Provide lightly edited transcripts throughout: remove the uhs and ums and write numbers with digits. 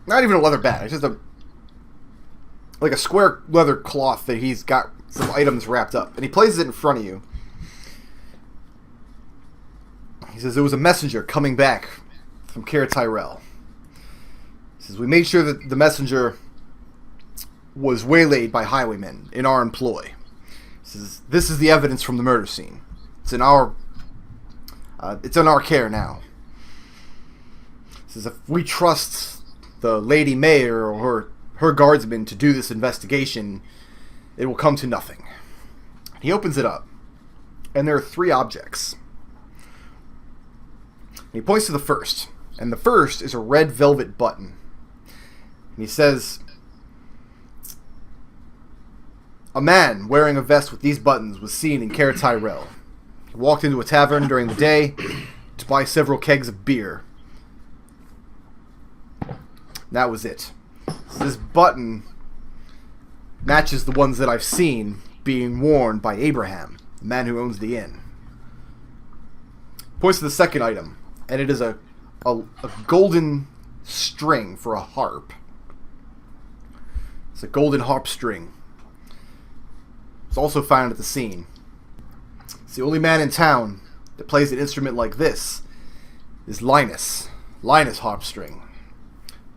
Not even a leather bag. It's just like a square leather cloth that he's got some items wrapped up. And he places it in front of you. He says, there was a messenger coming back from Caer Tyrell. He says, we made sure that the messenger was waylaid by highwaymen in our employ. He says, this is the evidence from the murder scene. It's in our care now. He says, if we trust the Lady Mayor or her guardsmen to do this investigation, it will come to nothing. He opens it up, and there are 3 objects. He points to the first, and the first is a red velvet button. And he says, a man wearing a vest with these buttons was seen in Caer Tyrell. He walked into a tavern during the day to buy several kegs of beer. That was it. So this button matches the ones that I've seen being worn by Abraham, the man who owns the inn. Points to the second item, and it is a golden string for a harp. It's a golden harp string. It's also found at the scene. It's the only man in town that plays an instrument like this is Linus Harpstring,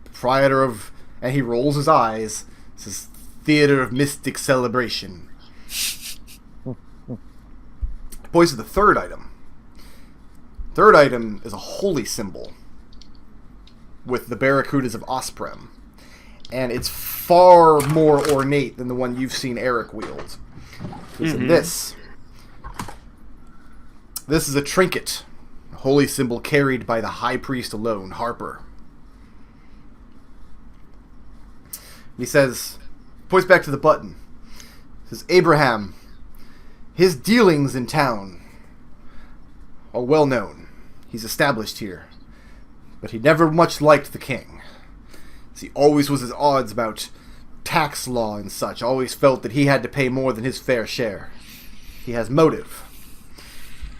proprietor of, and he rolls his eyes, says, Theater of Mystic Celebration. Points to the third item. Third item is a holy symbol with the Barracudas of Osprem, and it's far more ornate than the one you've seen Arik wield. This is a trinket, a holy symbol carried by the high priest alone, Harper. He says, points back to the button. He says, Abraham, his dealings in town are well known. He's established here. But he never much liked the king. He always was at odds about tax law and such. Always felt that he had to pay more than his fair share. He has motive.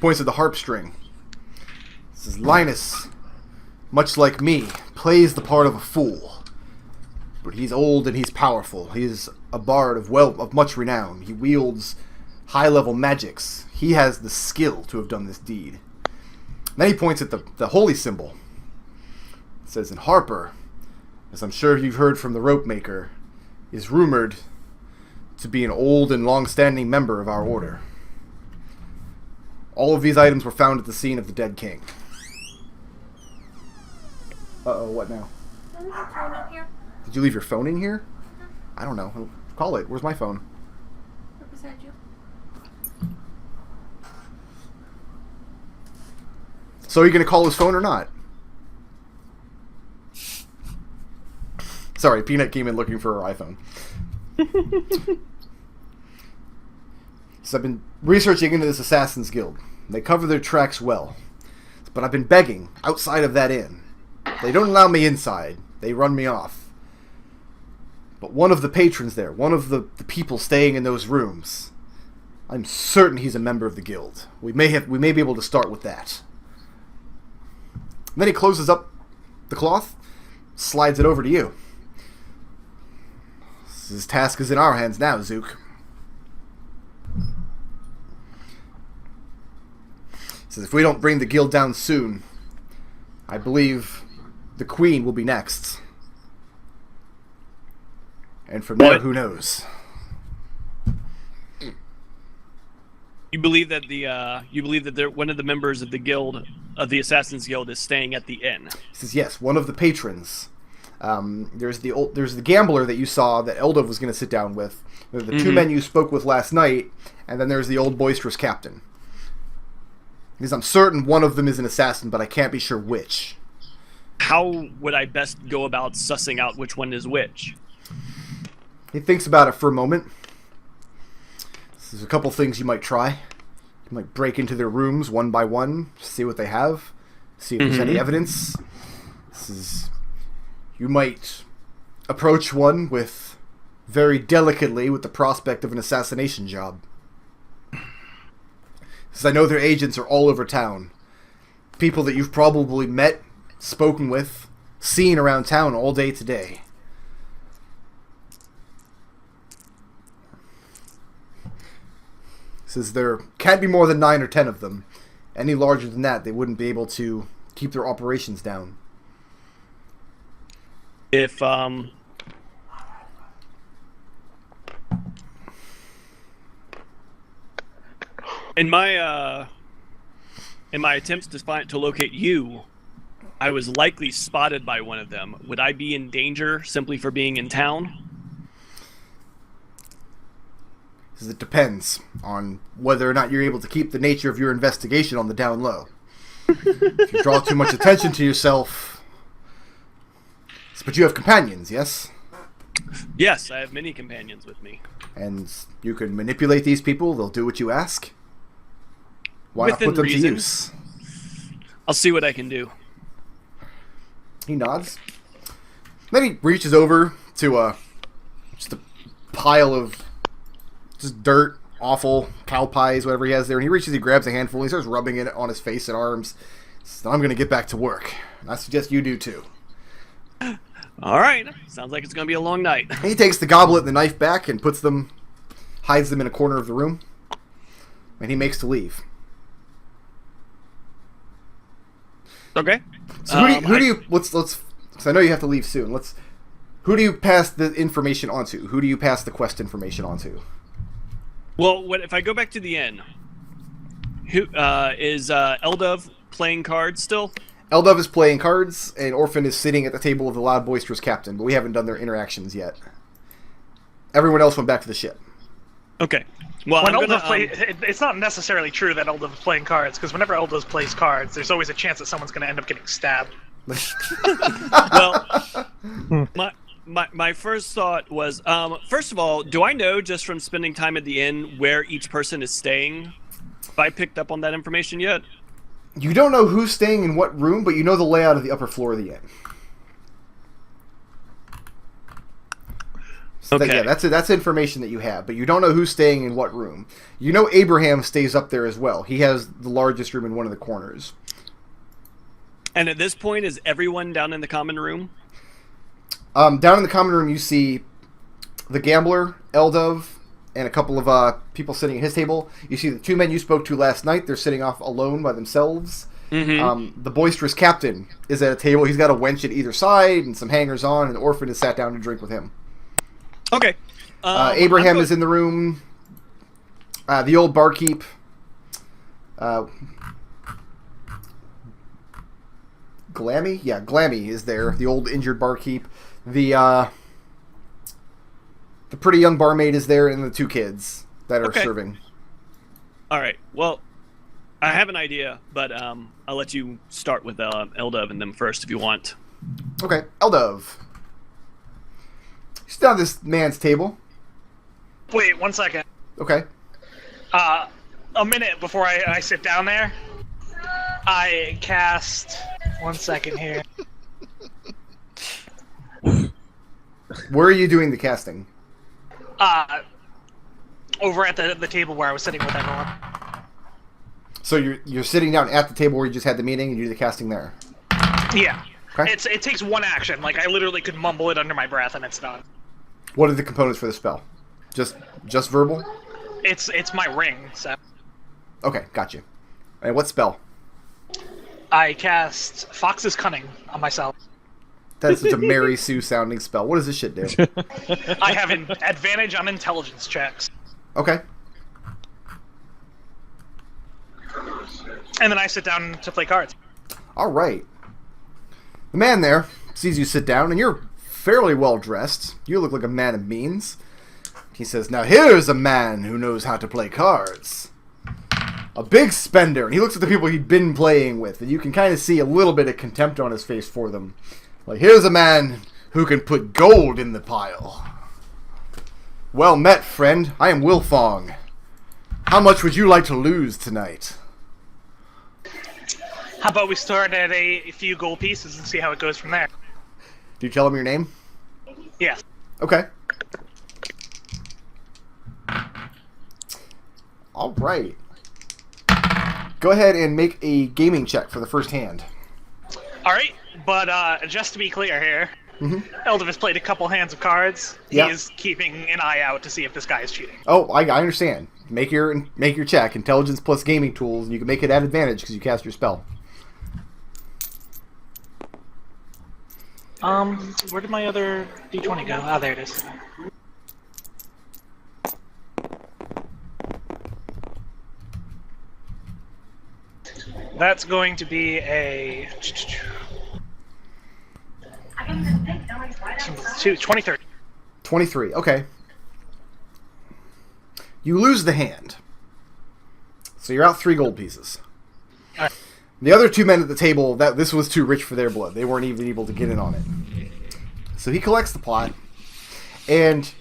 Points at the harp string. Says, Linus, much like me, plays the part of a fool. But he's old and he's powerful. He's a bard of much renown. He wields high-level magics. He has the skill to have done this deed. Then he points at the holy symbol. It says, and Harper, as I'm sure you've heard from the rope maker, is rumored to be an old and long-standing member of our order. All of these items were found at the scene of the dead king. Uh-oh, what now? I leave your phone up here. Did you leave your phone in here? I don't know. Call it. Where's my phone? Right beside you. So are you going to call his phone or not? Sorry, Peanut came in looking for her iPhone. So I've been researching into this Assassin's Guild. They cover their tracks well. But I've been begging outside of that inn. They don't allow me inside. They run me off. But one of the patrons there, one of the people staying in those rooms, I'm certain he's a member of the guild. We may be able to start with that. And then he closes up the cloth, slides it over to you. His task is in our hands now, Zook. He says, if we don't bring the guild down soon, I believe the queen will be next. And from there, who knows? You believe that one of the members of the guild, of the Assassin's Guild, is staying at the inn? He says, yes, one of the patrons. There's the gambler that you saw that Eldove was going to sit down with. There's the two men you spoke with last night, and then there's the old boisterous captain. Because I'm certain one of them is an assassin, but I can't be sure which. How would I best go about sussing out which one is which? He thinks about it for a moment. There's a couple things you might try. You might break into their rooms one by one, see what they have, see if there's any evidence. You might approach one with very delicately with the prospect of an assassination job. Because I know their agents are all over town. People that you've probably met, spoken with, seen around town all day today. Says there can't be more than 9 or 10 of them. Any larger than that, they wouldn't be able to keep their operations down. If in my attempts to locate you, I was likely spotted by one of them. Would I be in danger simply for being in town? Says it depends on whether or not you're able to keep the nature of your investigation on the down low. If you draw too much attention to yourself. But you have companions, yes? Yes, I have many companions with me. And you can manipulate these people, they'll do what you ask. Why Within not put them reason. to use? I'll see what I can do. He nods. Then he reaches over to just a pile of just dirt, awful cow pies, whatever he has there. And he reaches, he grabs a handful, and he starts rubbing it on his face and arms. So I'm going to get back to work. And I suggest you do too. All right. Sounds like it's going to be a long night. And he takes the goblet and the knife back and hides them in a corner of the room. And he makes to leave. Okay. So who do you let's because I know you have to leave soon. Who do you pass the information on to? Who do you pass the quest information on to? Well, if I go back to the inn, who is Eldove playing cards still? Eldove is playing cards, and Orphan is sitting at the table of the loud, boisterous captain, but we haven't done their interactions yet. Everyone else went back to the ship. Okay. Well, when it's not necessarily true that Eldove's playing cards, because whenever Eldove plays cards, there's always a chance that someone's going to end up getting stabbed. Well, my first thought was, first of all, do I know just from spending time at the inn where each person is staying? Have I picked up on that information yet? You don't know who's staying in what room, but you know the layout of the upper floor of the inn. So okay. That's information that you have, but you don't know who's staying in what room. You know Abraham stays up there as well. He has the largest room in one of the corners. And at this point, is everyone down in the common room? Down in the common room, you see the gambler, Eldove, and a couple of people sitting at his table. You see the 2 men you spoke to last night. They're sitting off alone by themselves. Mm-hmm. The boisterous captain is at a table. He's got a wench at either side and some hangers-on, and Orphan is sat down to drink with him. Okay. Abraham is in the room. The old barkeep. Glammy? Yeah, Glammy is there. The old injured barkeep. The pretty young barmaid is there, and the 2 kids that are serving. All right. Well, I have an idea, but I'll let you start with Eldove and them first if you want. Okay, Eldove. You sit down at this man's table. Wait, 1 second. Okay. A minute before I sit down there, I cast... 1 second here. Where are you doing the casting? Over at the table where I was sitting with everyone. So you're sitting down at the table where you just had the meeting and you do the casting there? Yeah. Okay. It takes 1 action. Like, I literally could mumble it under my breath and it's done. What are the components for the spell? Just verbal? It's my ring, so... Okay, got you. And what spell? I cast Fox's Cunning on myself. That's such a Mary Sue sounding spell. What does this shit do? I have an advantage on intelligence checks. Okay. And then I sit down to play cards. Alright. The man there sees you sit down, and you're fairly well dressed. You look like a man of means. He says, "Now here's a man who knows how to play cards. A big spender." And he looks at the people he'd been playing with, and you can kind of see a little bit of contempt on his face for them. Like, here's a man who can put gold in the pile. Well met, friend. I am Wilfong. How much would you like to lose tonight? How about we start at a few gold pieces and see how it goes from there? Do you tell him your name? Yeah. Okay. Alright. Go ahead and make a gaming check for the first hand. Alright. But just to be clear here, Mm-hmm. Eldove has played a couple hands of cards. Yeah. He is keeping an eye out to see if this guy is cheating. Oh, I understand. Make your check. Intelligence plus gaming tools, and you can make it at advantage because you cast your spell. Where did my other D20 go? Ah, there it is. That's going to be a 23. 23. Okay. You lose the hand. So you're out 3 gold pieces. Alright. The other 2 men at the table, this was too rich for their blood. They weren't even able to get in on it. So he collects the plot, and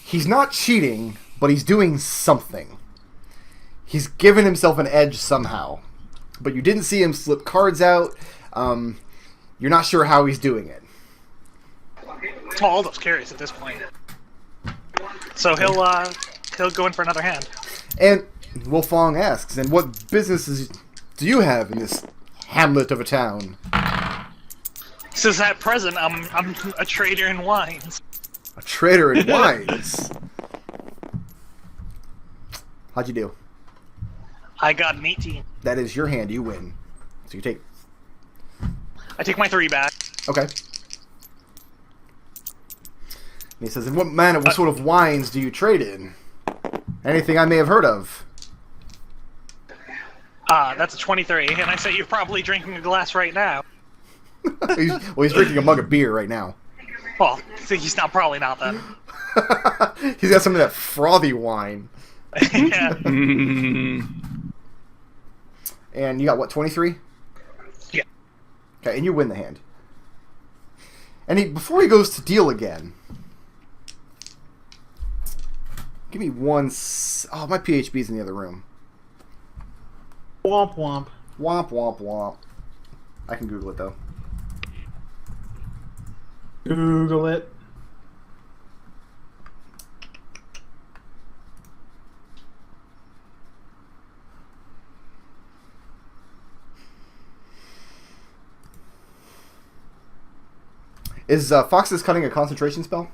he's not cheating, but he's doing something. He's given himself an edge somehow. But you didn't see him slip cards out. You're not sure how he's doing it. Well, Aldo's curious at this point. So he'll go in for another hand. And Wolfong asks, and what businesses do you have in this hamlet of a town? Since at present, I'm a trader in wines. A trader in wines. How'd you do? I got an 18. That is your hand. You win. So you take... I take my 3 back. Okay. And he says, in what sort of wines do you trade in? Anything I may have heard of? That's a 23, and I say you're probably drinking a glass right now. he's drinking a mug of beer right now. Well, he's probably not then. He's got some of that frothy wine. Yeah. And you got, what, 23? Yeah. Okay, and you win the hand. And before he goes to deal again... Give me one... Oh, my PHB's in the other room. Womp womp. Womp, womp, womp. I can Google it, though. Google it. Is Fox's Cutting a concentration spell?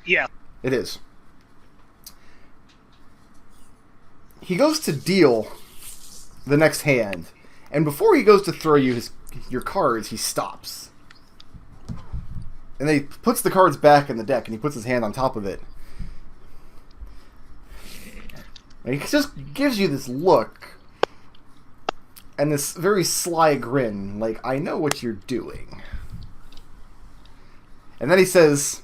Yeah. It is. He goes to deal the next hand, and before he goes to throw you your cards, he stops. And then he puts the cards back in the deck, and he puts his hand on top of it. And he just gives you this look, and this very sly grin, like, I know what you're doing. And then he says,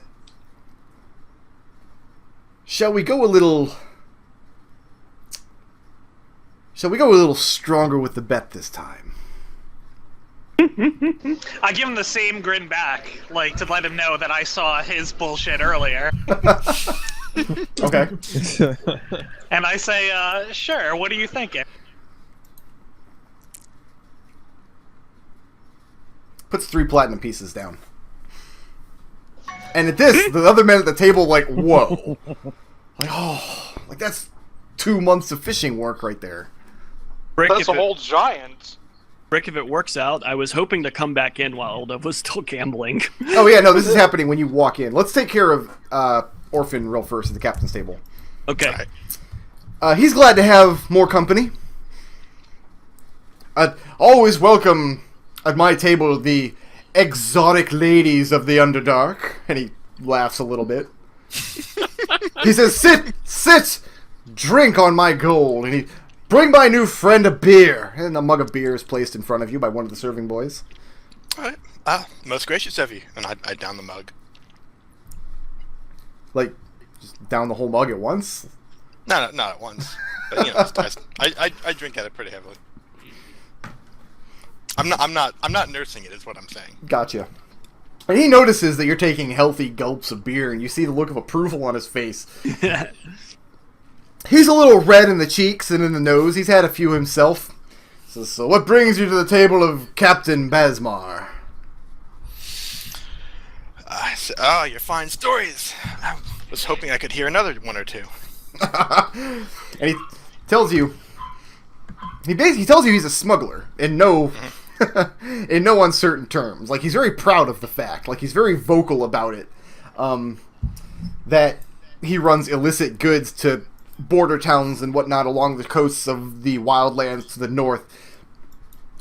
Shall we go a little stronger with the bet this time? I give him the same grin back, like, to let him know that I saw his bullshit earlier. Okay. And I say, sure, what are you thinking? Puts 3 platinum pieces down. And at this, the other men at the table, like, whoa. Like, oh, like, that's 2 months of fishing work right there. Rick, That's a whole giant. Rick, if it works out, I was hoping to come back in while Eldove was still gambling. Oh, yeah, no, this is happening when you walk in. Let's take care of Orphan real first at the captain's table. Okay. He's glad to have more company. Always welcome at my table the exotic ladies of the Underdark. And he laughs a little bit. He says, sit, drink on my gold. And he, bring my new friend a beer. And a mug of beer is placed in front of you by one of the serving boys. All right. Most gracious of you. And I down the mug. Like, just down the whole mug at once? No, not at once. But, you know, I drink at it pretty heavily. I'm not nursing it, is what I'm saying. Gotcha. And he notices that you're taking healthy gulps of beer, and you see the look of approval on his face. He's a little red in the cheeks and in the nose. He's had a few himself. So what brings you to the table of Captain Basmar? Your fine stories. I was hoping I could hear another one or two. And he tells you... He tells you he's a smuggler, and no in no uncertain terms. Like, he's very proud of the fact. Like, he's very vocal about it. That he runs illicit goods to border towns and whatnot along the coasts of the wildlands to the north.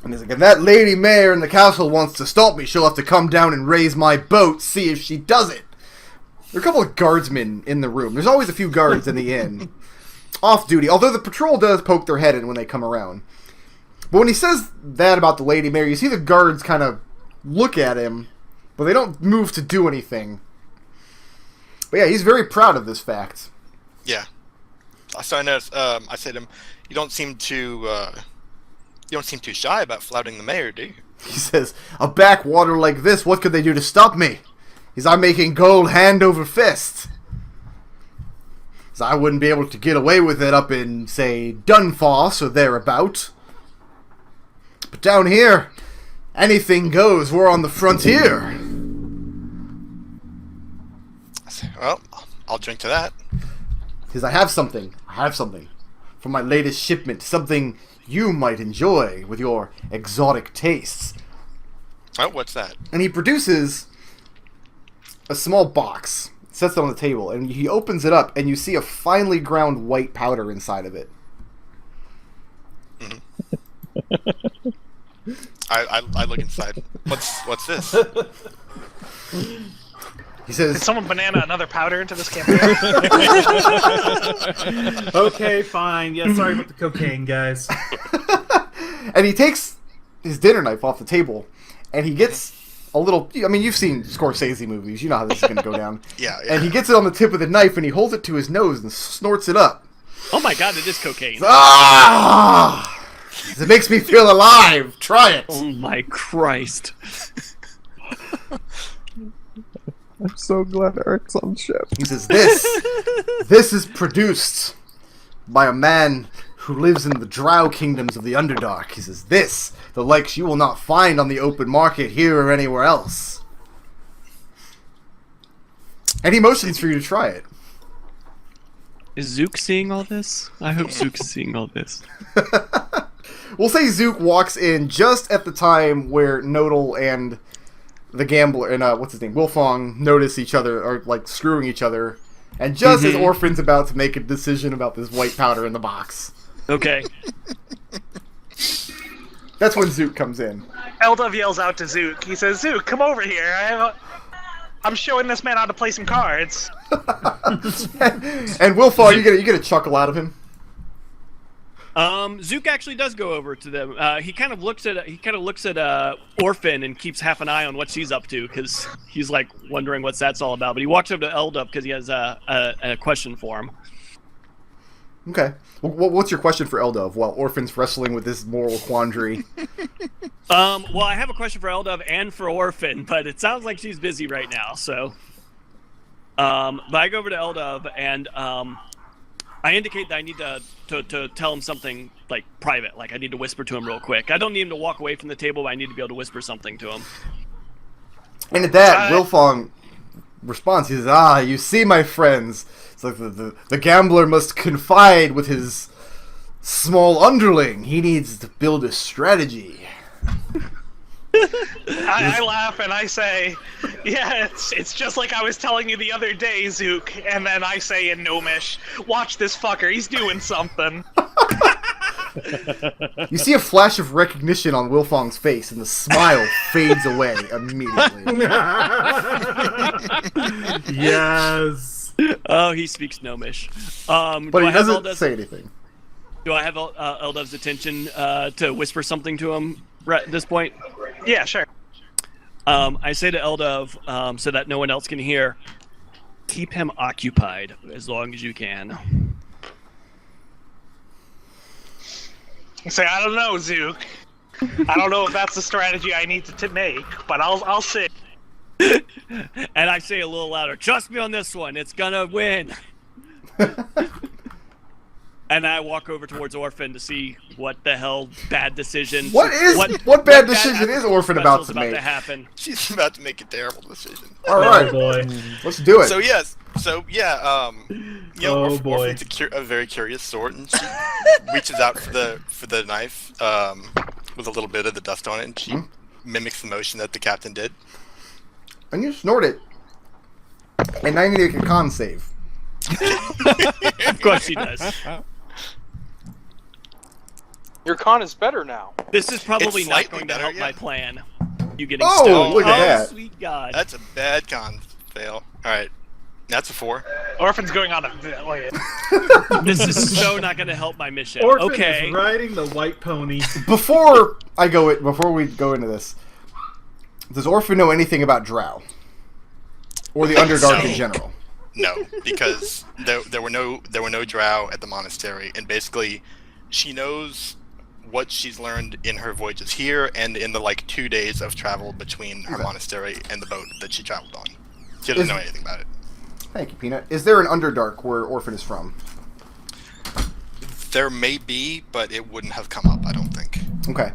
And he's like, if that lady mayor in the castle wants to stop me, she'll have to come down and raise my boat, see if she does it. There are a couple of guardsmen in the room. There's always a few guards in the inn. Off duty, although the patrol does poke their head in when they come around. But when he says that about the lady mayor, you see the guards kind of look at him, but they don't move to do anything. But yeah, he's very proud of this fact. Yeah. So I noticed, I said to him, you don't seem too shy about flouting the mayor, do you? He says, a backwater like this, what could they do to stop me? I'm making gold hand over fist. I wouldn't be able to get away with it up in, say, Dunfoss or thereabout. But down here, anything goes. We're on the frontier. I said, well, I'll drink to that. He says, I have something from my latest shipment. Something you might enjoy with your exotic tastes. Oh, what's that? And he produces a small box. Sets it on the table, and he opens it up, and you see a finely ground white powder inside of it. Mm-hmm. I look inside. What's this? He says, Did someone banana another powder into this campaign? Okay, fine. Yeah, sorry about the cocaine, guys. and he takes his dinner knife off the table, and he gets a little... I mean, you've seen Scorsese movies. You know how this is going to go down. Yeah. And he gets it on the tip of the knife, and he holds it to his nose and snorts it up. Oh my god, it is cocaine. Ah! It makes me feel alive. Try it. Oh my Christ. I'm so glad Arik's on ship. He says, this is produced by a man who lives in the drow kingdoms of the Underdark. He says, the likes you will not find on the open market here or anywhere else. And he motions for you to try it. Is Zook seeing all this? I hope Zook's seeing all this. We'll say Zook walks in just at the time where Nodal and the gambler, and what's his name, Wilfong, notice each other, or like screwing each other. And just as Orphan's about to make a decision about this white powder in the box. Okay. That's when Zook comes in. Eldove yells out to Zook. He says, Zook, come over here. I'm showing this man how to play some cards. And Wilfong, you get a chuckle out of him. Zook actually does go over to them. He kind of looks at Orphan and keeps half an eye on what she's up to because he's like wondering what that's all about. But he walks over to Eldove because he has a question for him. Okay. What's your question for Eldove while Orphan's wrestling with this moral quandary? Well, I have a question for Eldove and for Orphan, but it sounds like she's busy right now. So, but I go over to Eldove and I indicate that I need to tell him something like private, like I need to whisper to him real quick. I don't need him to walk away from the table, but I need to be able to whisper something to him. And at that, Wilfong responds. He says, you see, my friends, it's like the gambler must confide with his small underling. He needs to build a strategy. I laugh and I say, yeah, it's just like I was telling you the other day, Zook. And then I say in Gnomish, watch this fucker, he's doing something. You see a flash of recognition on Wilfong's face, and the smile fades away immediately. Yes. Oh, he speaks Gnomish. But he doesn't say anything. Do I have Eldove's attention to whisper something to him at this point? Yeah, sure. I say to Eldove, so that no one else can hear, keep him occupied as long as you can. I say, I don't know, Zook. I don't know if that's the strategy I need to make, but I'll see. And I say a little louder, trust me on this one, it's gonna win. And I walk over towards Orphan to see what the hell bad decision. What bad decision is Orphan about to make? To happen. She's about to make a terrible decision. All right, boy. Let's do it. So Orphan's boy. a very curious sort, and she reaches out for the knife. with a little bit of the dust on it, and she mimics the motion that the captain did. And you snort it. And now you need to make a con save. Of course he does. Your con is better now. This is probably It's not slightly going to better, help yeah. my plan. You getting Oh, stoned. look at that. Sweet God. That's a bad con fail. Alright. That's a 4. Orphan's going on a. This is so not going to help my mission. Orphan Okay. is riding the white pony. Before we go into this, does Orphan know anything about Drow? Or the Underdark in general? No, because there were no drow at the monastery, and basically she knows what she's learned in her voyages here and in the 2 days of travel between her monastery and the boat that she traveled on. She doesn't know anything about it. Thank you, Peanut. Is there an Underdark where Orphan is from? There may be, but it wouldn't have come up, I don't think. Okay.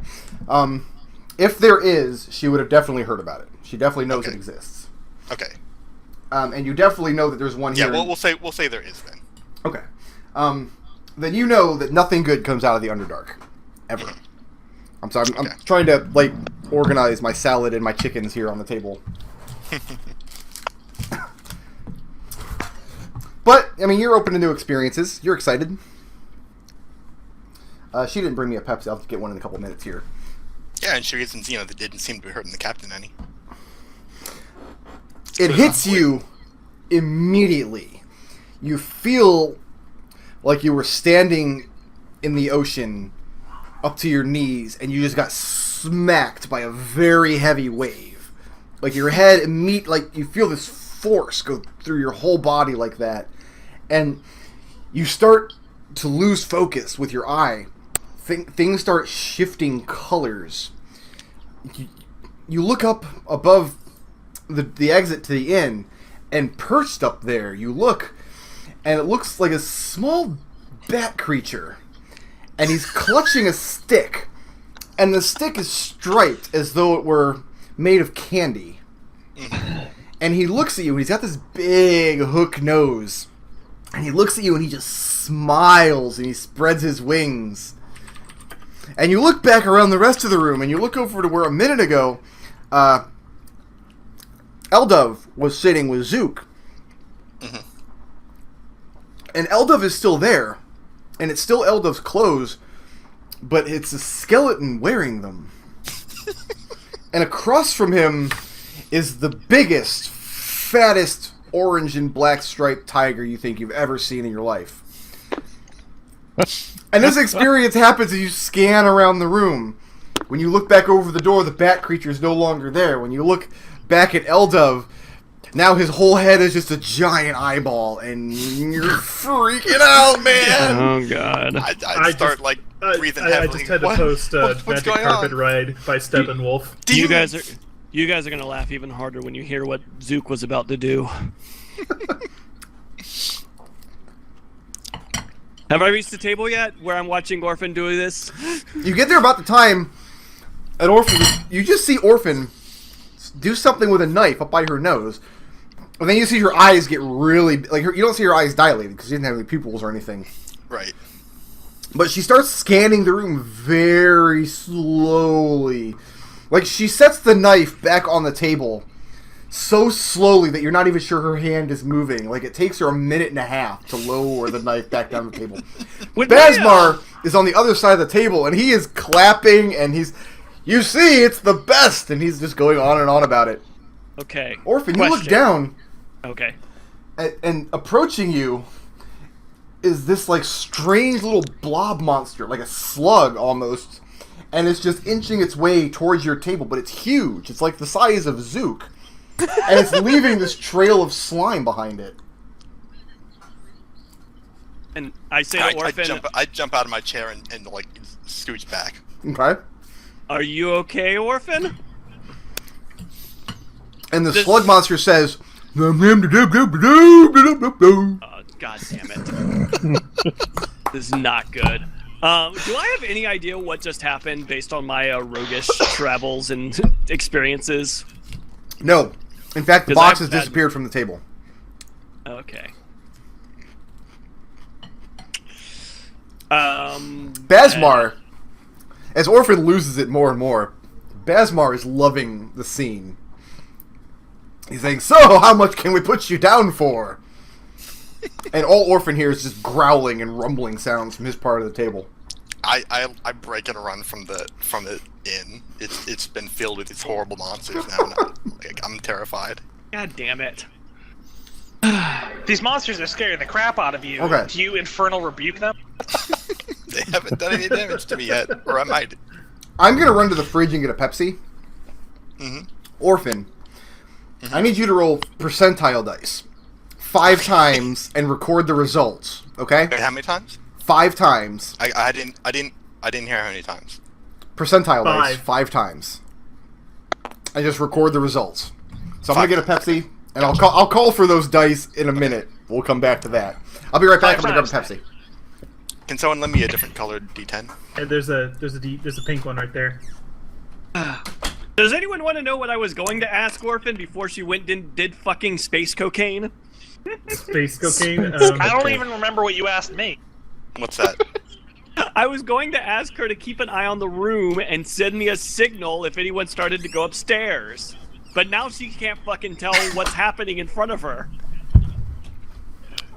If there is, she would have definitely heard about it. She definitely knows it exists. Okay. And you definitely know that there's one here. Yeah, well, we'll say there is then. Okay. Then you know that nothing good comes out of the Underdark. Ever. I'm sorry, I'm trying to, organize my salad and my chickens here on the table. But, I mean, you're open to new experiences. You're excited. She didn't bring me a Pepsi. I'll get one in a couple minutes here. Yeah, and she reasons, that didn't seem to be hurting the captain any. It hits you immediately. You feel like you were standing in the ocean up to your knees and you just got smacked by a very heavy wave. Like your head you feel this force go through your whole body like that. And you start to lose focus with your eye. Things start shifting colors. You look up above the exit to the inn, and perched up there, you look, and it looks like a small bat creature. And he's clutching a stick. And the stick is striped as though it were made of candy. And he looks at you, and he's got this big hook nose. And he looks at you, and he just smiles, and he spreads his wings. And you look back around the rest of the room, and you look over to where a minute ago, Eldove was sitting with Zook. And Eldove is still there. And it's still Eldove's clothes, but it's a skeleton wearing them. And across from him is the biggest, fattest orange and black striped tiger you think you've ever seen in your life. And this experience happens as you scan around the room. When you look back over the door, the bat creature is no longer there. When you look back at Eldove, now his whole head is just a giant eyeball, and you're freaking out, man! Oh, God. I start breathing heavily. I just had to post What's Magic going Carpet on? Ride by Steppenwolf. You guys are going to laugh even harder when you hear what Zook was about to do. Have I reached the table yet where I'm watching Orphan do this? You get there about the time at Orphan, you just see Orphan do something with a knife up by her nose, and then you see her eyes get really, you don't see her eyes dilated because she didn't have any pupils or anything. Right. But she starts scanning the room very slowly. Like, she sets the knife back on the table so slowly that you're not even sure her hand is moving. Like, it takes her a minute and a half to lower the knife back down the table. Basmar is on the other side of the table, and he is clapping, and you see, it's the best, and he's just going on and on about it. Okay. Orphan, you look down. Okay. And approaching you is this, strange little blob monster, like a slug almost, and it's just inching its way towards your table, but it's huge. It's like the size of Zook. And it's leaving this trail of slime behind it. And I say to Orphan, I jump out of my chair and scooch back. Okay. "Are you okay, Orphan?" And the This- slug monster says, God damn it. This is not good. Do I have any idea what just happened based on my roguish travels and experiences? no. In fact, the 'Cause box has I've had- disappeared from the table. Okay. Basmar As Orphan loses it more and more, Basmar is loving the scene. He's saying, "So, how much can we put you down for?" And all Orphan hears is just growling and rumbling sounds from his part of the table. I break and run from the inn. It's been filled with these horrible monsters now. I'm terrified. God damn it. These monsters are scaring the crap out of you. Okay. Do you infernal rebuke them? They haven't done any damage to me yet, or I might. I'm gonna run to the fridge and get a Pepsi. Mm-hmm. Orphan, I need you to roll percentile dice 5 times and record the results. Okay? Wait, how many times? 5 times. I didn't hear how many times. Percentile dice 5. 5 times. And just record the results. So I'm gonna get a Pepsi, and I'll call for those dice in a minute. We'll come back to that. I'll be right back. I'm gonna grab a Pepsi. Can someone lend me a different colored D10? Hey, there's a pink one right there. Does anyone want to know what I was going to ask Orphan before she went and did fucking space cocaine? Space cocaine. I don't even remember what you asked me. What's that? I was going to ask her to keep an eye on the room and send me a signal if anyone started to go upstairs. But now she can't fucking tell what's happening in front of her.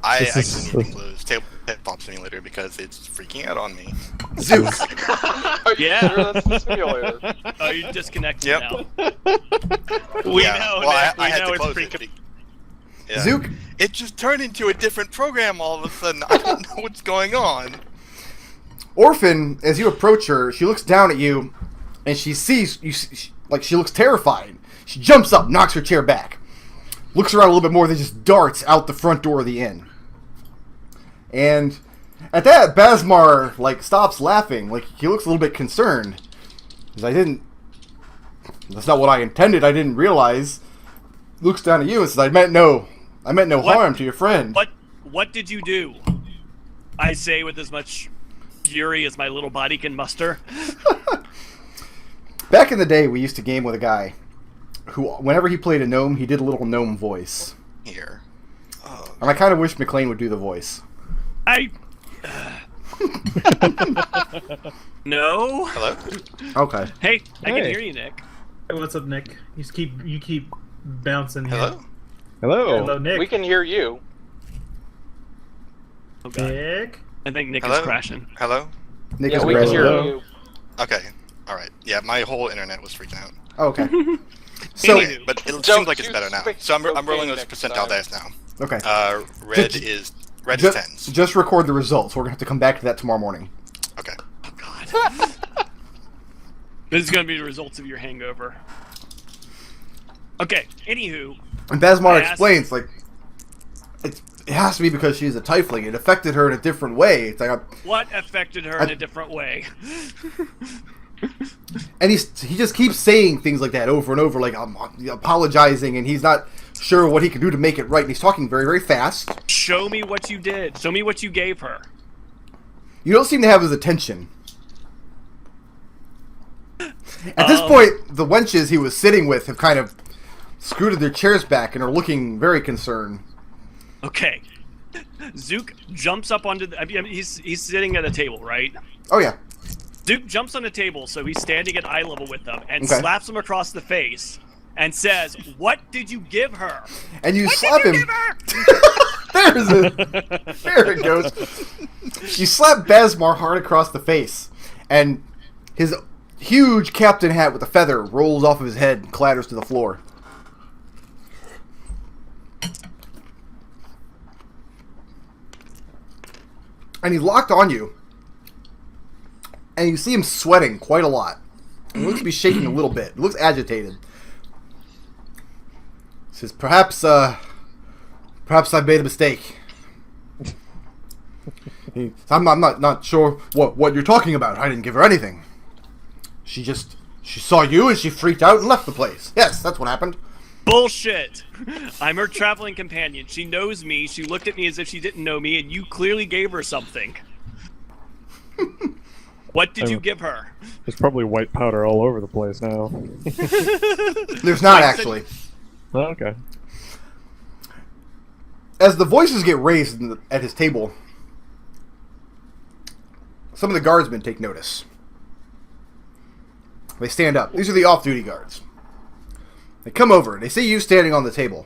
I This is- actually need to close Tabletop Simulator because it's freaking out on me. Zook. Are you Yeah. sure that's the simulator? Oh, you're disconnected Yep. now. We Yeah, know, well, Nick. I We had know to it's close freaking. it. Yeah. Zook. It just turned into a different program all of a sudden. I don't know what's going on. Orphan, as you approach her, she looks down at you, and she sees you. She looks terrified. She jumps up, knocks her chair back, looks around a little bit more, then just darts out the front door of the inn. And at that, Basmar stops laughing. He looks a little bit concerned. Because that's not what I intended. I didn't realize. Looks down at you and says, I meant no What? harm to your friend. What did you do? I say with as much fury as my little body can muster. Back in the day, we used to game with a guy who, whenever he played a gnome, he did a little gnome voice. Here. Oh, And I kind of wish McClain would do the voice. No. hello? Okay. Hey, I can Hey. hear you, Nick. Hey, what's up, Nick? You keep bouncing. Here. Hello? Hello. Hello, Nick. We can hear you. Oh god. Nick. I think Nick Hello? is crashing. Hello? Nick Yeah, is we can crashing. hear Hello? you. Okay. Alright. Yeah, my whole internet was freaking out. Oh, okay. So, Anyway. But it Don't seems like it's you better now. speak So I'm rolling cocaine those next percentile time. dice now. okay. Red Ju- is Ju- 10s. just record the results. We're going to have to come back to that tomorrow morning. Okay. Oh god. This is gonna be the results of your hangover. Okay. Anywho, And Basmar I asked- explains, it has to be because she's a Tiefling. It affected her in a different way. It's what affected her in a different way? and he just keeps saying things like that over and over, I'm apologizing, and he's not sure what he can do to make it right. And he's talking very, very fast. Show me what you did. Show me what you gave her. You don't seem to have his attention. At this point, the wenches he was sitting with have kind of scooted their chairs back and are looking very concerned. Okay. Zook jumps up onto the. I mean, he's sitting at a table, right? Oh, yeah. Zook jumps on a table, so he's standing at eye level with them, and Okay. slaps him across the face, and says, "What did you give her? And you What slap did you him. give her?" There's it. There it goes. You slap Basmar hard across the face, and his huge captain hat with a feather rolls off of his head and clatters to the floor. And he's locked on you. And you see him sweating quite a lot. He looks to be shaking a little bit. He looks agitated. He says, perhaps I made a mistake. I'm not sure what you're talking about. I didn't give her anything. She saw you and she freaked out and left the place. Yes, that's what happened. Bullshit. I'm her traveling companion. She knows me. She looked at me as if she didn't know me, and you clearly gave her something. What did you give her? There's probably white powder all over the place now. There's not actually. Oh, okay. As the voices get raised at his table, some of the guardsmen take notice. They stand up. These are the off-duty guards. They come over. They see you standing on the table.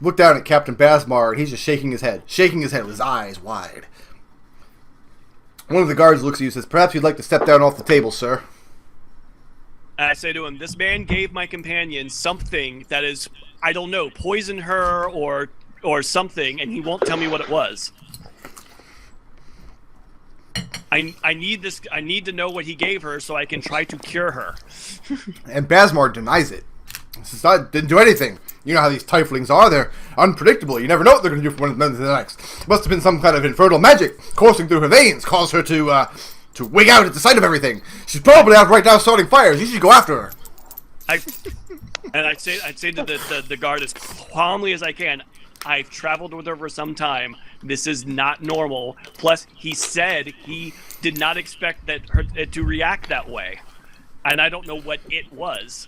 Look down at Captain Basmar, and he's just shaking his head with his eyes wide. One of the guards looks at you and says, "Perhaps you'd like to step down off the table, sir." And I say to him, "This man gave my companion something that is, I don't know, poisoned her or something, and he won't tell me what it was. I need this. I need to know what he gave her so I can try to cure her." And Basmar denies it. He says, "I didn't do anything. You know how these Tieflings are. They're unpredictable. You never know what they're going to do from one minute to the next. Must have been some kind of infernal magic coursing through her veins, caused her to wig out at the sight of everything. She's probably out right now starting fires. You should go after her." I'd say to the guard as calmly as I can, "I've traveled with her for some time. This is not normal. Plus, he said he did not expect it to react that way, and I don't know what it was."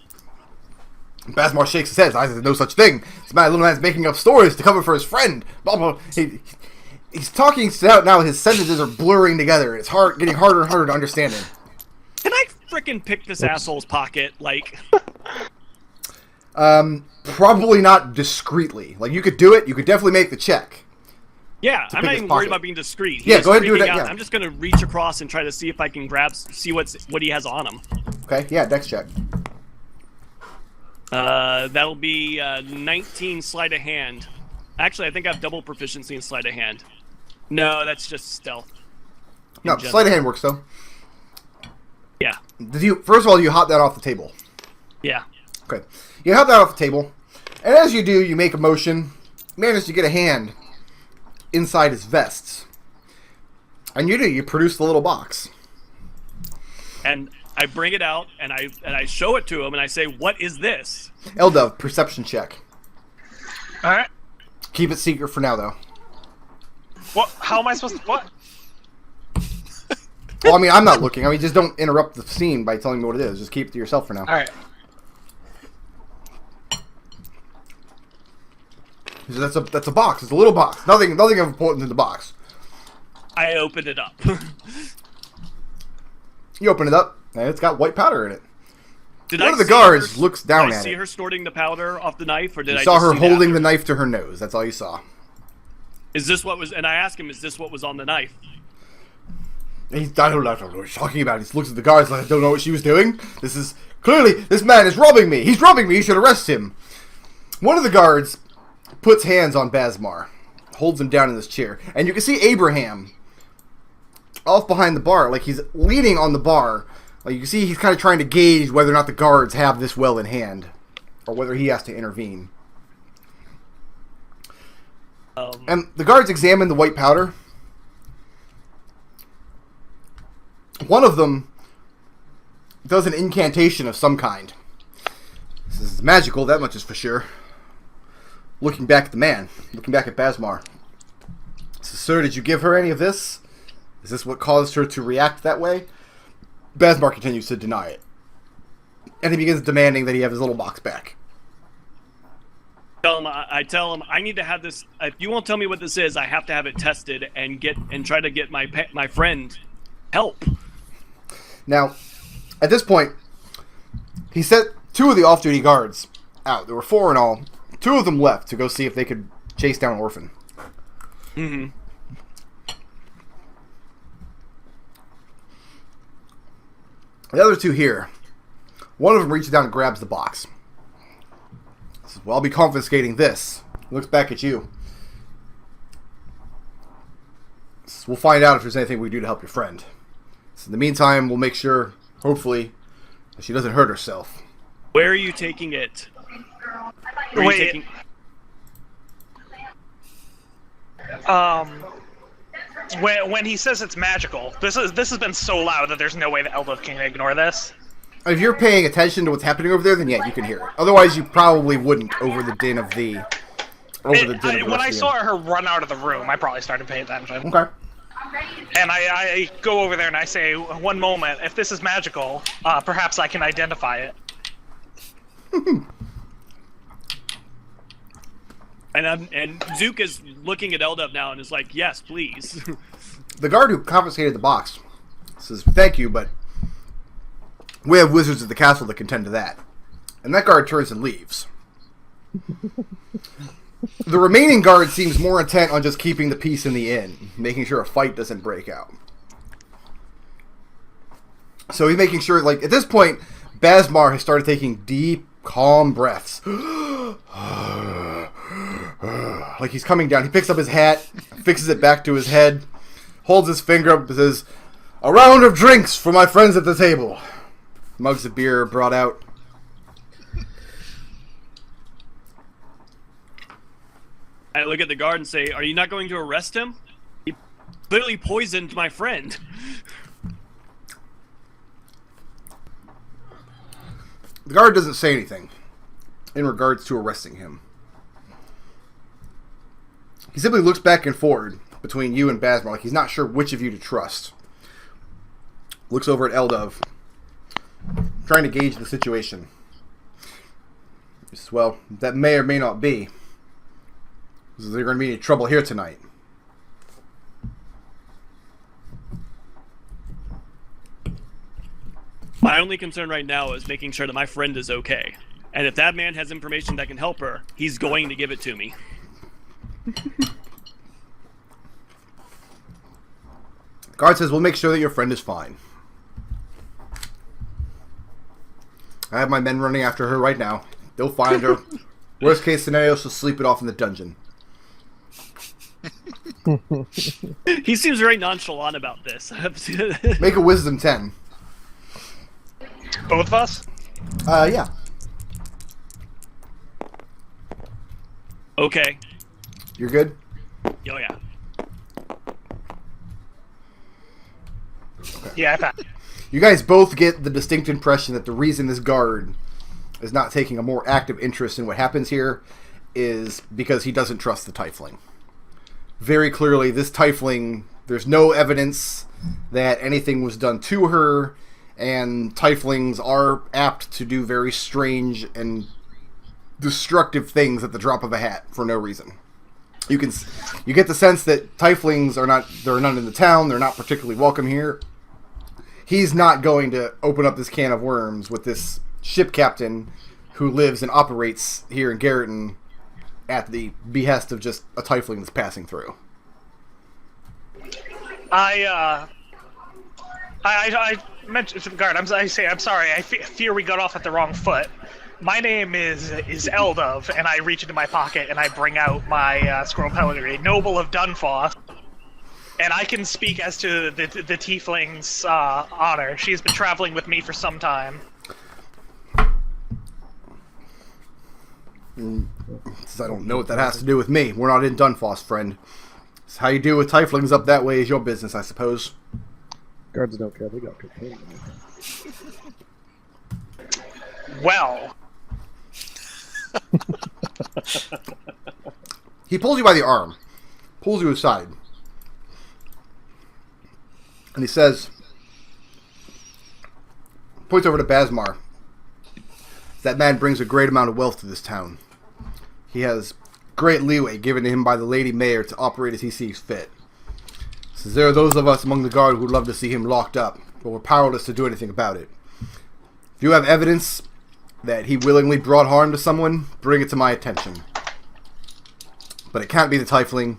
Basmar shakes his head. "I said no such thing. This little man's making up stories to cover for his friend." Blah, blah. He's talking out now. His sentences are blurring together. It's getting harder and harder to understand him. Can I frickin' pick this asshole's pocket? Like, probably not discreetly. Like, you could do it. You could definitely make the check. yeah, I'm pick not his even pocket. worried about being discreet. Yeah, He's go ahead and do freaking it, out. yeah. I'm just gonna reach across and try to see if I can see what he has on him. Okay, yeah, dex check. That'll be 19 sleight of hand. Actually, I think I have double proficiency in sleight of hand. No, that's just stealth. No, sleight of hand works though. Yeah. First of all, you hop that off the table. Yeah. Okay. You hop that off the table, and as you do, you make a motion, manage to get a hand inside his vests. And you produce the little box. And I bring it out, and I show it to him, and I say, "What is this?" Eldove, perception check. All right. Keep it secret for now, though. What? How am I supposed to? What? Well, I mean, I'm not looking. I mean, just don't interrupt the scene by telling me what it is. Just keep it to yourself for now. All right. That's a box. It's a little box. Nothing of importance in the box. I opened it up. You open it up, and it's got white powder in it. Did One I of the see guards her- looks down did I at see it. her snorting the powder off the knife, or did I You saw just her see that holding after? the knife to her nose. That's all you saw. Is this what was? And I asked him, "Is this what was on the knife?" I don't know what he's talking about. He looks at the guards like, "I don't know what she was doing. This man is robbing me. He's robbing me. You should arrest him." One of the guards puts hands on Basmar, holds him down in this chair, and you can see Abraham off behind the bar, like he's leaning on the bar. Like you can see he's kind of trying to gauge whether or not the guards have this well in hand, or whether he has to intervene. And the guards examine the white powder. One of them does an incantation of some kind. This is magical, that much is for sure. Looking back at the man, looking back at Basmar. Says, "Sir, did you give her any of this? Is this what caused her to react that way?" Basmar continues to deny it. And he begins demanding that he have his little box back. I tell him I need to have this. If you won't tell me what this is, I have to have it tested and try to get my friend help. Now, at this point, he sent 2 of the off-duty guards out. There were 4 in all. 2 of them left to go see if they could chase down Orphan. Mm-hmm. The other 2 here, one of them reaches down and grabs the box. He says, "Well, I'll be confiscating this." He looks back at you. He says, "We'll find out if there's anything we can do to help your friend. So in the meantime, we'll make sure, hopefully, that she doesn't hurt herself." Where are you taking it? Where are you taking... When he says it's magical, this has been so loud that there's no way that Eldove can ignore this. If you're paying attention to what's happening over there, then yeah, you can hear it. Otherwise, you probably wouldn't over the din of the... When I saw her run out of the room, I probably started paying attention. Okay. And I go over there and I say, "One moment, if this is magical, perhaps I can identify it." And Zook is looking at Eldove now and is like, "Yes, please." The guard who confiscated the box says, "Thank you, but We have wizards at the castle that can tend to that. And that guard turns and leaves. The remaining guard seems more intent on just keeping the peace in the inn, making sure a fight doesn't break out. So he's making sure, like, at this point, Basmar has started taking deep, calm breaths. Like he's coming down. He picks up his hat, fixes it back to his head, holds his finger up and says, "A round of drinks for my friends at the table." Mugs of beer are brought out. I look at the guard and say, "Are you not going to arrest him? He literally poisoned my friend." The guard doesn't say anything in regards to arresting him. He simply looks back and forward between you and Basmar, like he's not sure which of you to trust. Looks over at Eldove, trying to gauge the situation. He says, "Well, that may or may not be. Is there going to be any trouble here tonight?" My only concern right now is making sure that my friend is okay. And if that man has information that can help her, he's going to give it to me. The guard says, "We'll make sure that your friend is fine. I have my men running after her right now. They'll find her. Worst case scenario, she'll sleep it off in the dungeon." He seems very nonchalant about this. Make a wisdom 10. Both of us? Yeah. Okay. You're good? Oh, yeah. Yeah, I passed. You guys both get the distinct impression that the reason this guard is not taking a more active interest in what happens here is because he doesn't trust the Tiefling. Very clearly, this Tiefling, there's no evidence that anything was done to her, and Tieflings are apt to do very strange and destructive things at the drop of a hat for no reason. You get the sense that Tieflings there are none in the town, they're not particularly welcome here. He's not going to open up this can of worms with this ship captain who lives and operates here in Garreton at the behest of just a Tiefling that's passing through. I mentioned to the guard. I'm sorry. I fear we got off at the wrong foot. My name is Eldove, and I reach into my pocket and I bring out my scroll pedigree, Noble of Dunfoss, and I can speak as to the Tiefling's honor. She's been traveling with me for some time. I don't know what that has to do with me. We're not in Dunfoss, friend. It's how you deal with Tieflings up that way is your business, I suppose. Guards don't care. They got cocaine. Well, he pulls you by the arm, pulls you aside, and he says, points over to Basmar. That man brings a great amount of wealth to this town. He has great leeway given to him by the Lady Mayor to operate as he sees fit. Says there are those of us among the guard who'd love to see him locked up, but we're powerless to do anything about it. If you have evidence that he willingly brought harm to someone, bring it to my attention. But it can't be the Tiefling,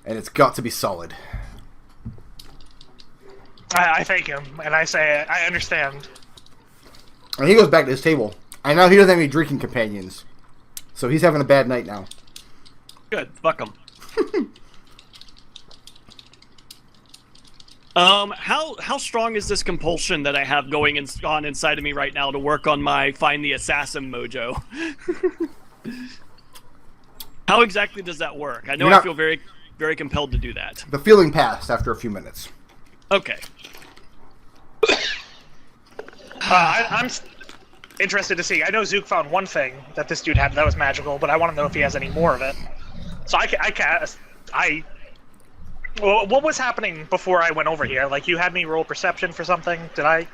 and it's got to be solid. I thank him, and I say I understand. And he goes back to his table. And now he doesn't have any drinking companions. So he's having a bad night now. Good. Fuck him. How strong is this compulsion that I have going on inside of me right now to work on my find the assassin mojo? How exactly does that work? I know I feel very, very compelled to do that. The feeling passed after a few minutes. Okay. I'm interested to see. I know Zook found one thing that this dude had that was magical, but I want to know if he has any more of it. So well, what was happening before I went over here? Like, you had me roll perception for something? Did I?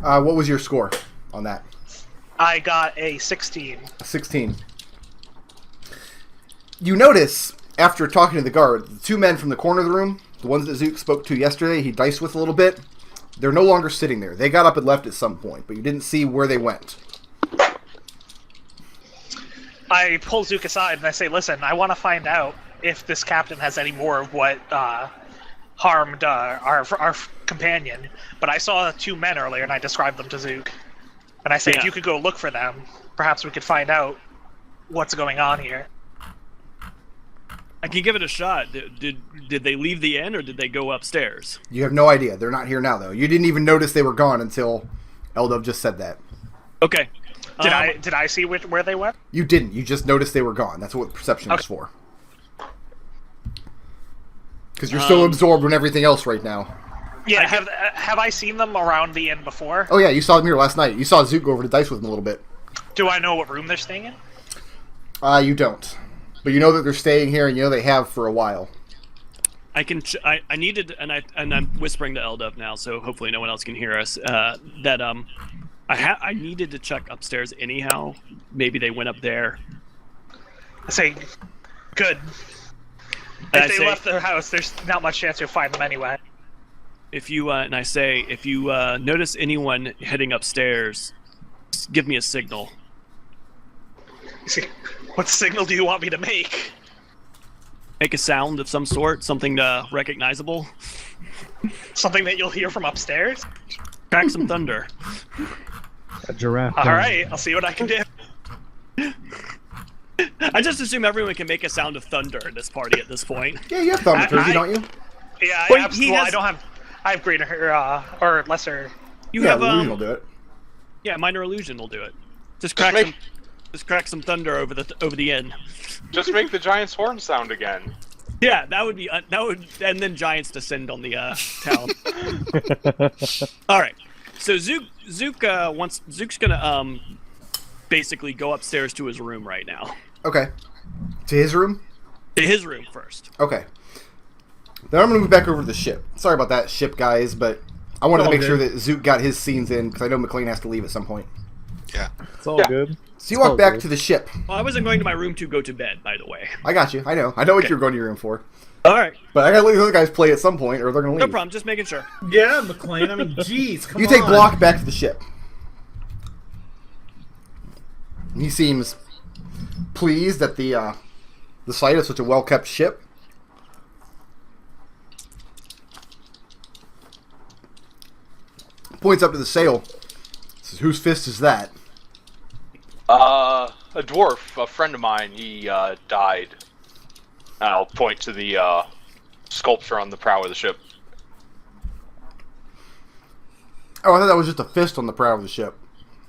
What was your score on that? I got a 16. 16. You notice, after talking to the guard, the two men from the corner of the room, the ones that Zook spoke to yesterday, he diced with a little bit, They're no longer sitting there. They got up and left at some point, but you didn't see where they went. I pull Zook aside and I say, listen, I want to find out if this captain has any more of what harmed our companion. But I saw 2 men earlier and I described them to Zook. And I say, if you could go look for them, perhaps we could find out what's going on here. I can give it a shot. Did they leave the inn or did they go upstairs? You have no idea. They're not here now, though. You didn't even notice they were gone until Eldove just said that. Okay. Did I see where they went? You didn't. You just noticed they were gone. That's what perception is for. Because you're so absorbed in everything else right now. Yeah, have I seen them around the inn before? Oh yeah, you saw them here last night. You saw Zook go over to dice with them a little bit. Do I know what room they're staying in? You don't. But you know that they're staying here, and you know they have for a while. I can. I needed, and I'm whispering to Eldove now, so hopefully no one else can hear us. I needed to check upstairs anyhow. Maybe they went up there. I say, good. If they left their house, there's not much chance you'll find them anyway. If you if you notice anyone heading upstairs, just give me a signal. What signal do you want me to make? Make a sound of some sort, something recognizable. Something that you'll hear from upstairs? Crack some thunder. A giraffe. Alright, I'll see what I can do. I just assume everyone can make a sound of thunder in this party at this point. Yeah, you have thaumaturgy, don't you? Yeah, Wait, absolutely. I don't have... I have greater, or lesser... You yeah, have, illusion will do it. Yeah, minor illusion will do it. Just crack some thunder over the end. Just make the giant's horn sound again. Yeah, that would, and then giants descend on the town. All right, so Zook's gonna basically go upstairs to his room right now. Okay. To his room? To his room first. Okay. Then I'm gonna move back over to the ship. Sorry about that, ship guys, but I wanted to make sure that Zook got his scenes in because I know McClain has to leave at some point. Yeah. It's all good. So you walk back to the ship. Well, I wasn't going to my room to go to bed, by the way. I got you. I know what you're going to your room for. All right. But I gotta let the other guys play at some point, or they're gonna leave. No problem. Just making sure. Yeah, McClain. I mean, jeez, come on. You take Block back to the ship. He seems pleased at the sight of such a well-kept ship. Points up to the sail. Says, "Whose fist is that?" A dwarf, a friend of mine, he died. I'll point to the sculpture on the prow of the ship. Oh, I thought that was just a fist on the prow of the ship.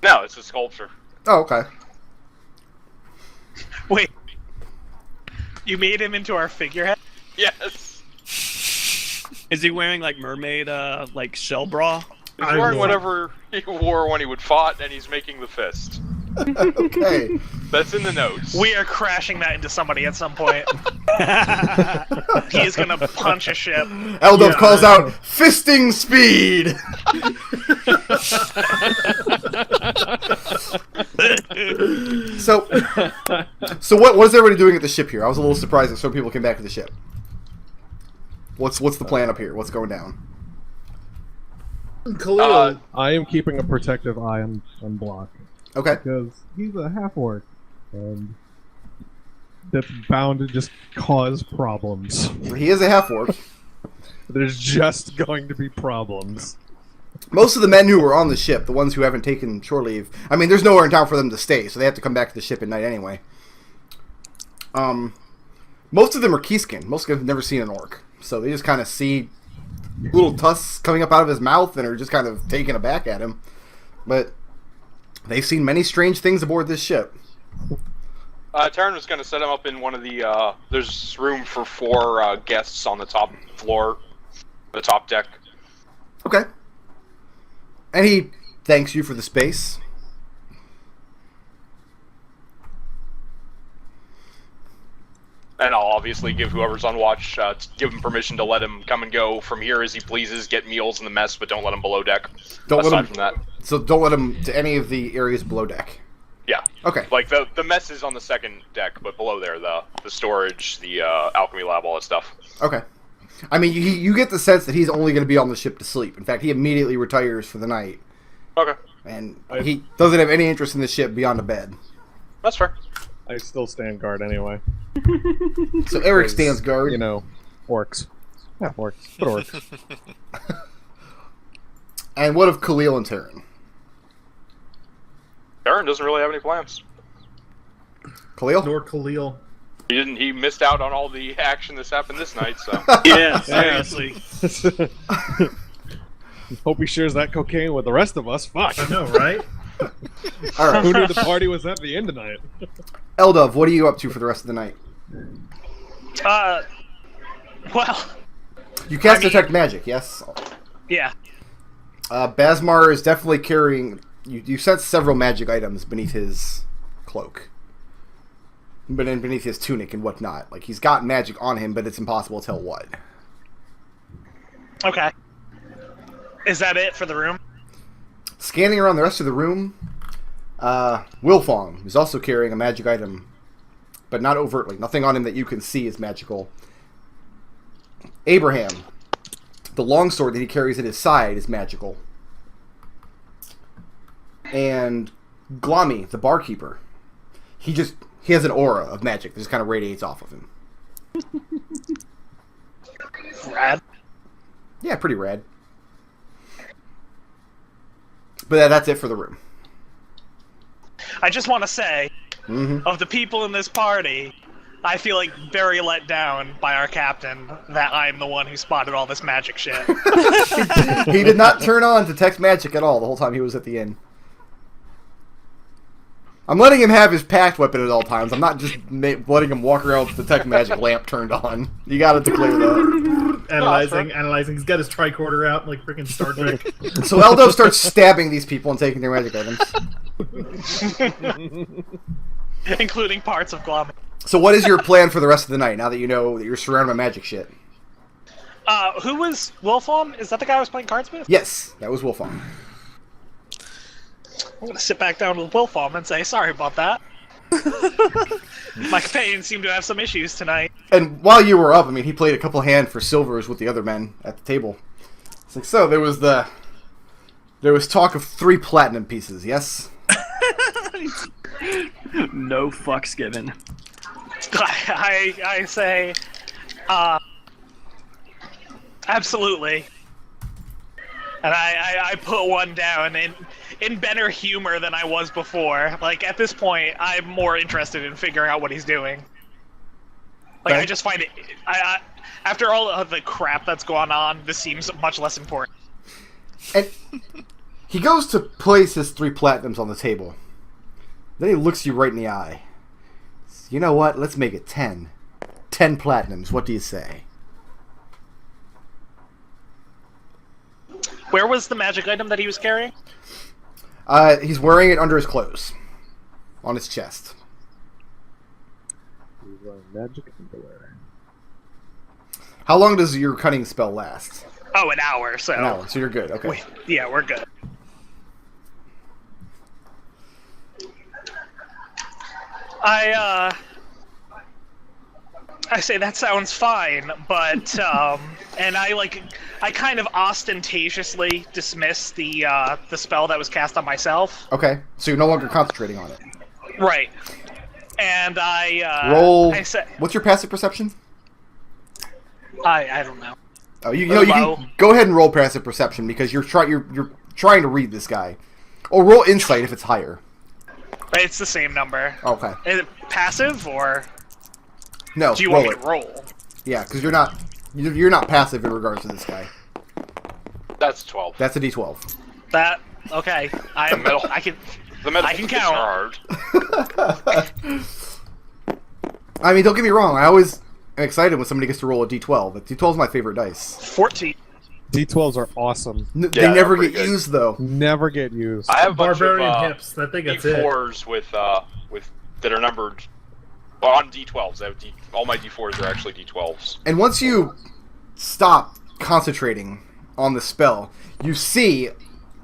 No, it's a sculpture. Oh, okay. Wait. You made him into our figurehead? Yes. Is he wearing like mermaid like shell bra? He's wearing whatever he wore when he would fought, and he's making the fist. Okay. That's in the notes. We are crashing that into somebody at some point. He is gonna punch a ship. Eldove calls out, "Fisting speed!" So what is everybody doing at the ship here? I was a little surprised that some people came back to the ship. What's the plan up here? What's going down? Khalil. I am keeping a protective eye on Block. Okay. Because he's a half-orc, and that's bound to just cause problems. He is a half-orc. There's just going to be problems. Most of the men who were on the ship, the ones who haven't taken shore leave, I mean, there's nowhere in town for them to stay, so they have to come back to the ship at night anyway. Most of them are Keyskin. Most of them have never seen an orc, so they just kind of see little tusks coming up out of his mouth and are just kind of taken aback at him. But they've seen many strange things aboard this ship. Tarin was going to set him up in one of the, there's room for 4 guests on the top floor, the top deck. Okay. And he thanks you for the space. And I'll obviously give whoever's on watch, give him permission to let him come and go from here as he pleases, get meals in the mess, but don't let him below deck. Don't let him, from that. So don't let him to any of the areas below deck. Yeah. Okay. Like, the mess is on the second deck, but below there, the storage, the alchemy lab, all that stuff. Okay. I mean, you get the sense that he's only going to be on the ship to sleep. In fact, he immediately retires for the night. Okay, And he doesn't have any interest in the ship beyond a bed. that's fair. I still stand guard anyway. So Arik stands guard. You know, orcs. Yeah, orcs. But orcs. And what of Khalil and Tarin? Tarin doesn't really have any plans. Khalil? Nor Khalil. He missed out on all the action that's happened this night, so. Yeah, seriously. Hope he shares that cocaine with the rest of us. Fuck. I know, right? All right. Who knew the party was at the end tonight? Eldove, what are you up to for the rest of the night? Well, You cast Detect Magic, yes? yeah. Basmar is definitely carrying... You sense several magic items beneath his cloak. Beneath his tunic and whatnot. Like, he's got magic on him, but it's impossible to tell what. Okay. Is that it for the room? Scanning around the rest of the room, Wilfong is also carrying a magic item, but not overtly. Nothing on him that you can see is magical. Abraham, the longsword that he carries at his side is magical. And Glommy, the barkeeper, he has an aura of magic that just kind of radiates off of him. Rad. Yeah, pretty rad. But that's it for the room. I just want to say, of the people in this party, I feel like very let down by our captain that I'm the one who spotted all this magic shit. He did not turn on Detect Magic at all the whole time he was at the inn. I'm letting him have his packed weapon at all times. I'm not just letting him walk around with the Detect Magic lamp turned on. You gotta declare that. Analyzing. He's got his tricorder out like freaking Star Trek. So Eldove starts stabbing these people and taking their magic items. Including parts of Glom. So what is your plan for the rest of the night, now that you know that you're surrounded by magic shit? Who was Wilfon? Is that the guy I was playing cards with? Yes, that was Wilfong. I'm gonna sit back down with Wilfon and say, sorry about that. My companions seem to have some issues tonight. And while you were up, I mean, he played a couple hand for silvers with the other men at the table. It's like, so there was talk of 3 platinum pieces, yes? No fucks given. I say, absolutely. And I put one down in better humor than I was before. Like, at this point, I'm more interested in figuring out what he's doing. Like, Okay. I just find it... after all of the crap that's gone on, this seems much less important. And he goes to place his 3 platinums on the table. Then he looks you right in the eye. You know what? Let's make it 10. 10 platinums. What do you say? Where was the magic item that he was carrying? He's wearing it under his clothes. On his chest. Magic underwear. How long does your cunning spell last? Oh, an hour, so... An hour, so you're good. Okay. Wait, yeah, we're good. I say that sounds fine, but and I kind of ostentatiously dismiss the spell that was cast on myself. Okay, so you're no longer concentrating on it. Right. And Roll. I said, What's your passive perception? I don't know. Oh, you can go ahead and roll passive perception because you're trying to read this guy, or roll insight if it's higher. It's the same number. Okay. Is it passive or No. do you roll want me to roll? Yeah, because you're not passive in regards to this guy. That's 12. That's a D12. That okay? I can. The metal I can count. I mean, don't get me wrong. I always am excited when somebody gets to roll a D12. But D12 is my favorite dice. 14. D12s are awesome. They they're never pretty get good. used though. Never get used. I have a bunch Barbarian of hips. I think that's it. D4s with that are numbered. Well, on D12s, I have all my D4s are actually D12s. And once you stop concentrating on the spell, you see,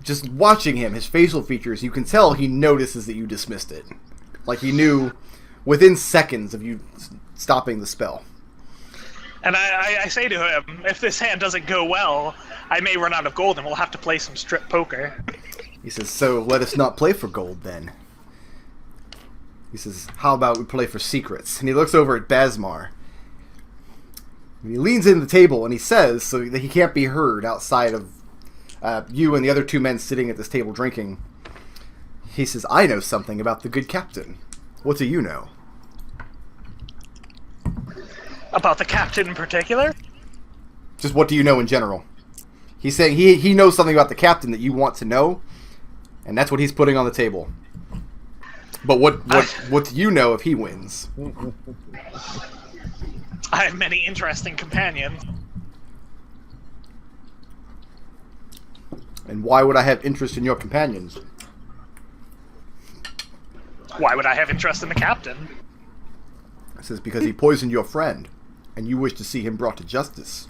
just watching him, his facial features, you can tell he notices that you dismissed it. Like he knew within seconds of you stopping the spell. And I say to him, if this hand doesn't go well, I may run out of gold and we'll have to play some strip poker. He says, so let us not play for gold then. He says, how about we play for secrets? And he looks over at Basmar. And he leans into the table and he says, so that he can't be heard outside of you and the other two men sitting at this table drinking. He says, I know something about the good captain. What do you know? About the captain in particular? Just what do you know in general? He's saying he knows something about the captain that you want to know, and that's what he's putting on the table. But what do you know if he wins? I have many interesting companions. And why would I have interest in your companions? Why would I have interest in the captain? It says because he poisoned your friend, and you wish to see him brought to justice.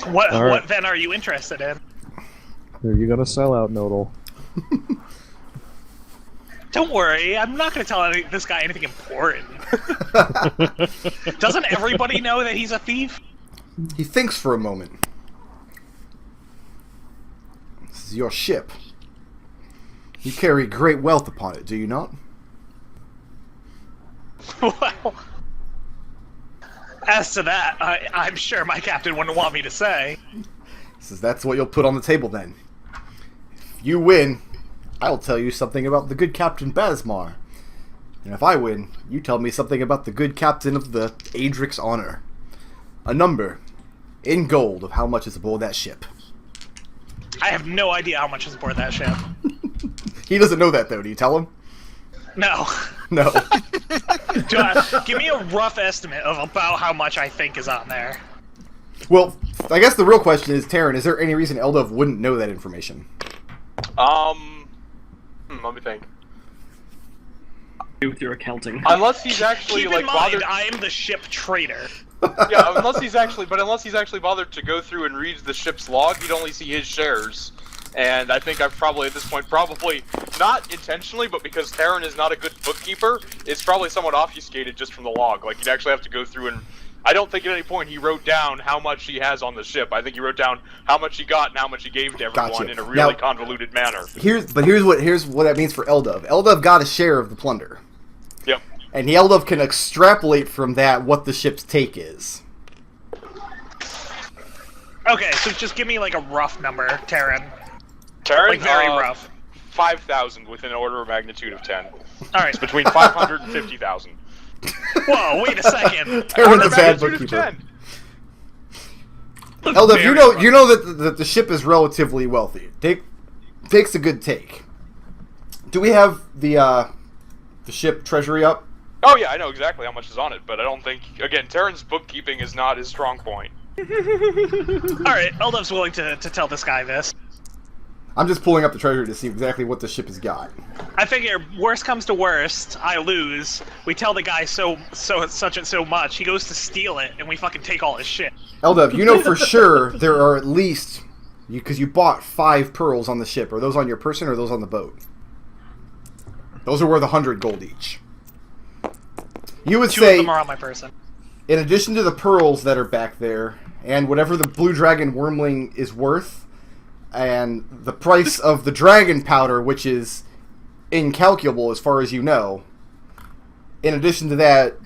What then are you interested in? Are you gonna sell out, Nodal? Don't worry, I'm not going to tell this guy anything important. Doesn't everybody know that he's a thief? He thinks for a moment. This is your ship. You carry great wealth upon it, do you not? Well, as to that, I'm sure my captain wouldn't want me to say. He says that's what you'll put on the table then. If you win, I'll tell you something about the good Captain Basmar. And if I win, you tell me something about the good captain of the Adric's Honor. A number, in gold, of how much is aboard that ship. I have no idea how much is aboard that ship. He doesn't know that, though. Do you tell him? No. No. Give me a rough estimate of about how much I think is on there. Well, I guess the real question is, Tarin, is there any reason Eldove wouldn't know that information? Let me think. With your accounting. Unless he's actually Keep like in mind, bothered. I am the ship trader. Yeah, unless he's actually bothered to go through and read the ship's log, he'd only see his shares. And I think I've probably at this point, probably not intentionally, but because Tarin is not a good bookkeeper, it's probably somewhat obfuscated just from the log. Like, you'd actually have to go through and... I don't think at any point he wrote down how much he has on the ship. I think he wrote down how much he got and how much he gave to everyone Gotcha. in a really Now, convoluted manner. Here's what that means for Eldove. Eldove got a share of the plunder. Yep. And the Eldove can extrapolate from that what the ship's take is. Okay, so just give me like a rough number, Tarin. Tarin, Like very rough. 5,000 within an order of magnitude of 10. Alright. It's between 500 and 50,000. Whoa, wait a second. Tarin's a bad Magnitude of bookkeeper. 10. Eldove, you know that the ship is relatively wealthy. Takes a good take. Do we have the ship treasury up? Oh yeah, I know exactly how much is on it, but I don't think... Again, Tarin's bookkeeping is not his strong point. Alright, Eldove's willing to tell this guy this. I'm just pulling up the treasury to see exactly what the ship has got. I figure, worst comes to worst, I lose. We tell the guy such and so much, he goes to steal it, and we fucking take all his shit. Eldove, you know for sure there are at least... Because you bought 5 pearls on the ship. Are those on your person or are those on the boat? Those are worth 100 gold each. You would Two of say, them are on my person. in addition to the pearls that are back there, and whatever the blue dragon wormling is worth, and the price of the dragon powder, which is incalculable as far as you know, in addition to that,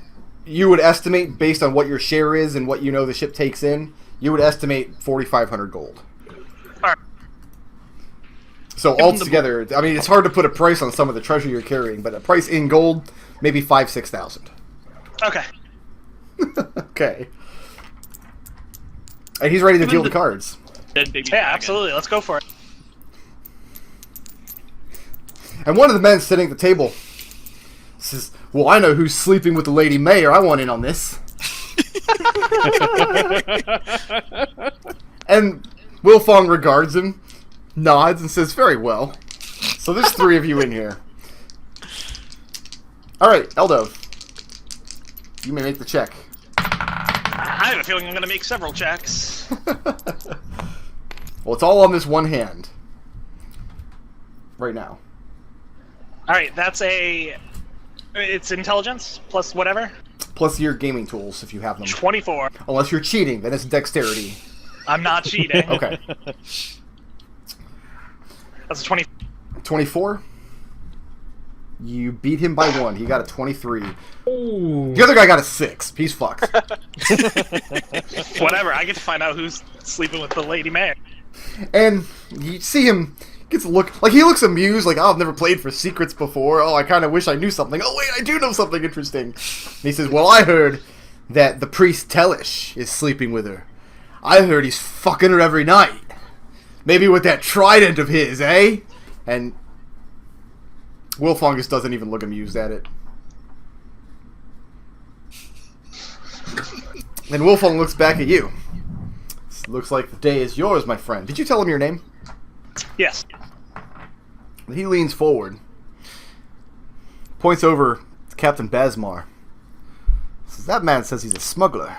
you would estimate, based on what your share is and what you know the ship takes in, you would estimate 4,500 gold. Alright. So altogether, I mean, it's hard to put a price on some of the treasure you're carrying, but a price in gold, maybe 5,000-6,000. Okay. Okay. And he's ready to deal the cards. Dead baby Yeah, dragon. absolutely, let's go for it. And one of the men sitting at the table says, well, I know who's sleeping with the Lady Mayor. I want in on this. And Wilfong regards him, nods, and says, very well. So there's 3 of you in here. Alright, Eldove. You may make the check. I have a feeling I'm going to make several checks. Well, it's all on this one hand. Right now. All right, that's a. It's intelligence plus whatever. Plus your gaming tools if you have them. 24. Unless you're cheating, then it's dexterity. I'm not cheating. Okay. That's a 20. 24. You beat him by 1. He got a 23. Ooh. The other guy got a 6. He's fucked. Whatever. I get to find out who's sleeping with the lady mayor. And you see him gets a look like he looks amused, like, oh, I've never played for secrets before. Oh, I kind of wish I knew something. Oh wait, I do know something interesting. And he says, well, I heard that the priest Tellish is sleeping with her. I heard he's fucking her every night. Maybe with that trident of his, eh? And Wolfungus doesn't even look amused at it. And Wolfung looks back at you. Looks like the day is yours, my friend. Did you tell him your name? Yes. He leans forward, points over to Captain Basmar. Says, that man says he's a smuggler.